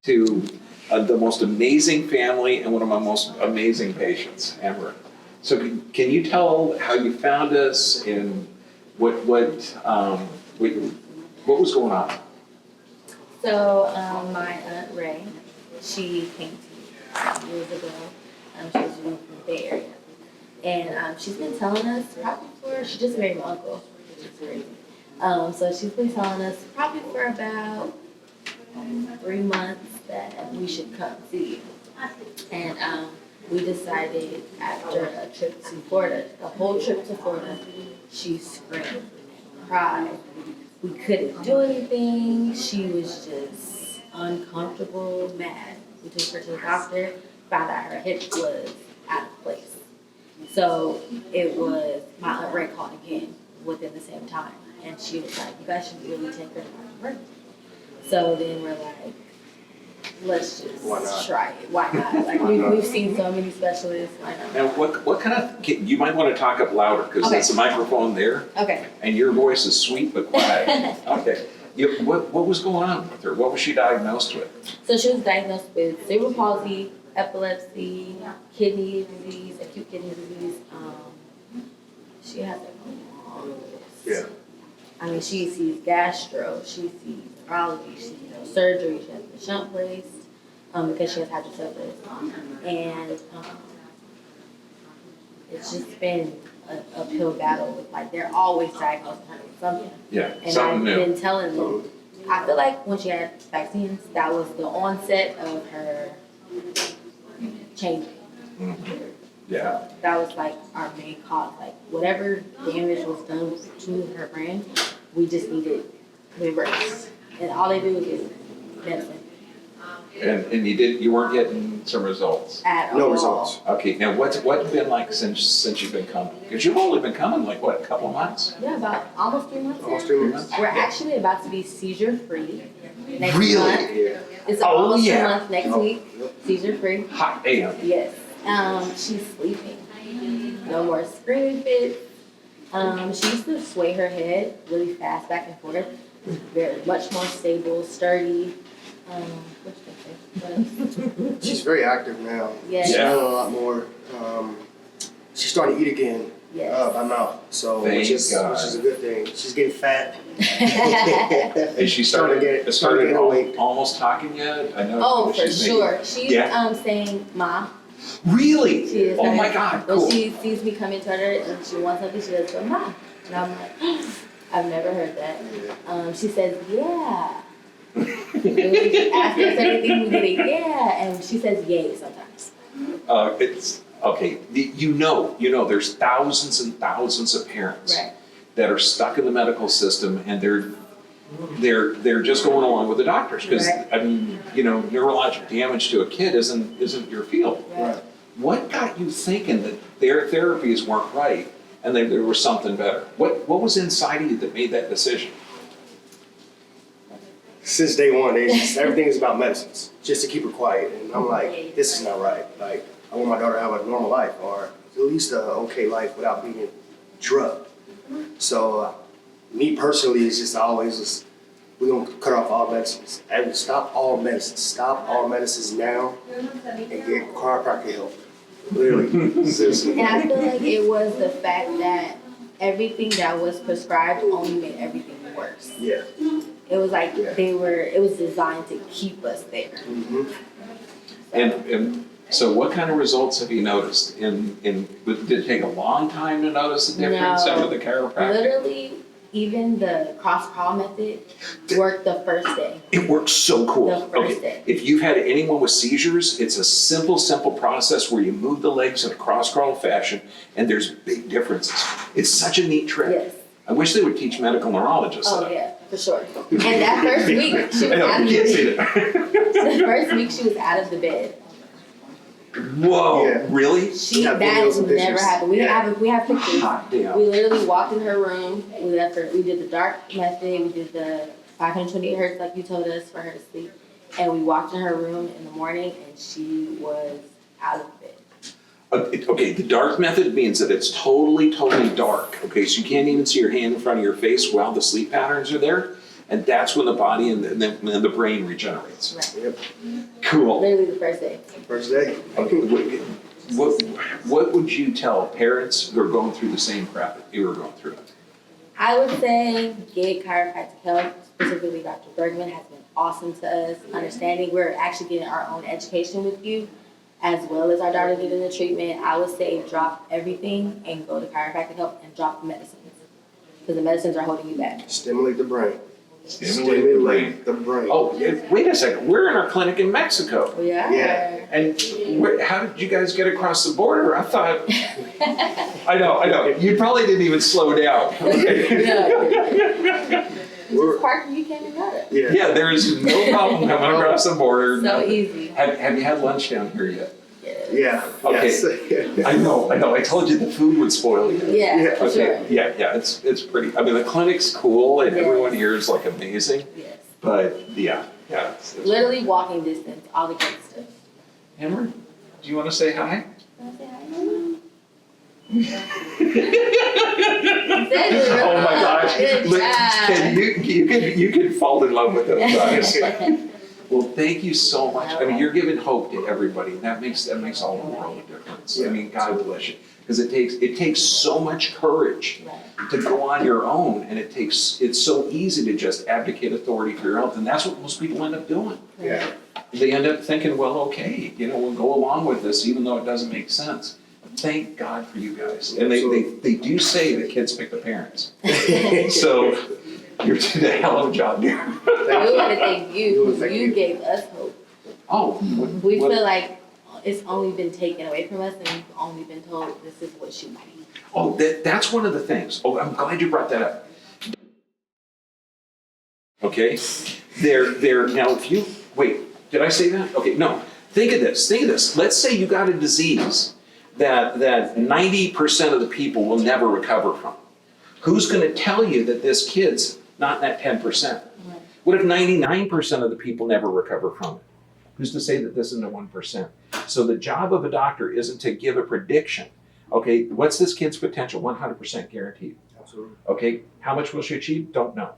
to the most amazing family and one of my most amazing patients, Amara. So can you tell how you found us and what was going on? So my Aunt Ray, she came to me years ago. She was from the Bay Area. And she's been telling us probably she just married my uncle, which is crazy. So she's been telling us probably for about 3 months that we should come see you. And we decided after a trip to Florida, the whole trip to Florida, she screamed, cried. We couldn't do anything. She was just uncomfortable, mad. We took her to the doctor, found out her hip was out of place. So it was, my Aunt Ray called again within the same time. And she was like, you guys should really take her to Dr. Bergman. So then we're like, let's just try it. Why not? Like we've seen so many specialists. Why not? Now, what kind of, you might want to talk up louder because there's a microphone there. Okay. And your voice is sweet but quiet. Okay. What was going on with her? What was she diagnosed with? So she was diagnosed with cerebral palsy, epilepsy, kidney disease, acute kidney disease. She has a long list. Yeah. I mean, she sees gastro, she sees neurology, she sees surgery, she has the shunt placed because she has hydrocephalus. And it's just been an uphill battle with, like, they're always diagnosing her with something. Yeah, and something I've new. been telling them, I feel like when she had vaccines, that was the onset of her changing. Mm-hmm. Yeah. So that was like our main cause. Like whatever damage was done to her brain, we just needed reverse. And all they do is medicine. And you weren't getting some results? At all. No results. Okay, now what's been like since you've been coming? Because you've only been coming like what, a couple of months? Yeah, about almost 3 months. Almost now. 3 months. We're actually about to be seizure free next Really? month. Yeah. It's Oh, almost yeah. 2 months next week. Seizure free. Hot damn. Yes. She's sleeping. No more screaming fits. She used to sway her head really fast back and forth. Very much more stable, sturdy. What else? She's very active now. Yes. She's learning a lot more. She's starting to eat again Yes. by mouth, so Thank which is God. a good thing. She's getting fat. Is she started Starting to get awake. almost talking yet? I know. Oh, for she's sure. She's Yeah. Saying "ma." Really? She is. Oh my God, When cool. she sees me coming toward her and she wants something, she does go "ma," and I'm like, I've never heard that. She says "yeah." And we just ask us everything, we get a "yeah," and she says "yay" sometimes. It's okay. You know, there's thousands and thousands of parents Right. that are stuck in the medical system, and they're just going along with the doctors because Right. I mean, neurologic damage to a kid isn't your field. Right. What got you thinking that their therapies weren't right and that there was something better? What was inside of you that made that decision? Since day one, everything is about medicines, just to keep her quiet. And I'm like, this is not right. Like, I want my daughter to have a normal life, or at least an okay life without being drugged. So, me personally, it's just always we're gonna cut off all medicines. And stop all medicines. Stop all medicines now, and get chiropractic help. Literally, seriously. And I feel like it was the fact that everything that was prescribed only made everything worse. Yeah. It was like Yeah. it was designed to keep us there. Mm-hmm. And so what kind of results have you noticed? Did it take a long time to notice the difference No. after the chiropractic? Literally, even the cross-crawl method worked the first day. It works so cool. The first day. If you've had anyone with seizures, it's a simple process where you move the legs in a cross-crawl fashion, and there's big differences. It's such a neat trick. Yes. I wish they would teach medical neurologists Oh that. yeah, for sure. And that first week, she was I know, out of you the can't see bed. that. The first week, she was out of the bed. Whoa, Yeah. really? Yeah, That videos and never pictures. happened. We have pictures. Hot damn. We literally walked in her room. We left her. We did the dark method. We did the 528 hertz, like you told us, for her to sleep. And we walked in her room in the morning, and she was out of bed. Okay, the dark method means that it's totally dark. Okay, so you can't even see your hand in front of your face while the sleep patterns are there. and that's when the body and the brain regenerates. Right. Yep. Cool. Literally the first day. First day. What would you tell parents who are going through the same crap that you were going through? I would say get chiropractic help, specifically Dr. Bergman has been awesome to us, understanding we're actually getting our own education with you, as well as our daughter getting the treatment. I would say drop everything and go to chiropractic help and drop the medicines, because the medicines are holding you back. Stimulate the brain. Stimulate the brain. Oh, wait a second. We're in our clinic in Mexico. We are. Yeah. And how did you guys get across the border? I thought, I know. You probably didn't even slow down. Just park and you came and got it. Yeah, there is no problem coming across the border. So easy. Have you had lunch down here yet? Yeah. Okay. Yes. I know. I told you the food would spoil you. Yeah, for Okay. sure. Yeah. It's pretty. I mean, the clinic's cool and Yes. everyone here is like amazing. Yes. But yeah. It's Literally walking distance, all the kids stuff. Amara, do you want to say hi? Can I say hi, Mama? Oh my gosh! Good Look, job. you can fall in love with those guys. Well, thank you so much. I mean, you're giving hope to everybody, and that makes all the world of difference. I mean, God bless you, because it takes so much courage to go on your own, and it's so easy to just abdicate authority for your health, and that's what most people end up doing. Yeah. They end up thinking, well, okay, we'll go along with this, even though it doesn't make sense. Thank God for you guys. And they do say that kids pick the parents. So you're doing a hell of a job there. We want to thank you. You gave us hope. Oh. We feel like it's only been taken away from us and we've only been told this is what should be. Oh, that's one of the things. Oh, I'm glad you brought that up. Okay? Now if you, wait, did I say that? Okay, no. Think of this. Let's say you got a disease that 90% of the people will never recover from. Who's going to tell you that this kid's not in that 10%? Right. What if 99% of the people never recover from it? Who's to say that this isn't a 1%? So the job of a doctor isn't to give a prediction. Okay, what's this kid's potential? 100% guaranteed. Absolutely. Okay, how much will she achieve? Don't know.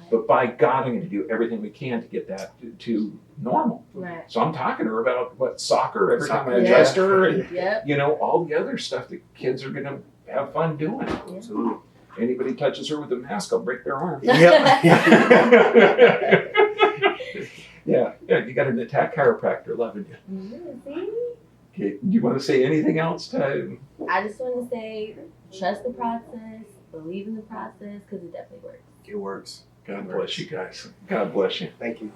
But by God, I'm going to do everything we can to get that to normal. Right. So I'm talking to her about soccer every time I Soccer. adjust her and Yep. all the other stuff that kids are going to have fun doing. Absolutely. Anybody touches her with a mask, I'll break their arm. Yep. Yeah, you got an attack chiropractor loving you. See? Okay, do you want to say anything else to? I just want to say, trust the process, believe in the process, because it definitely works. It works. God bless you guys. God bless you. Thank you.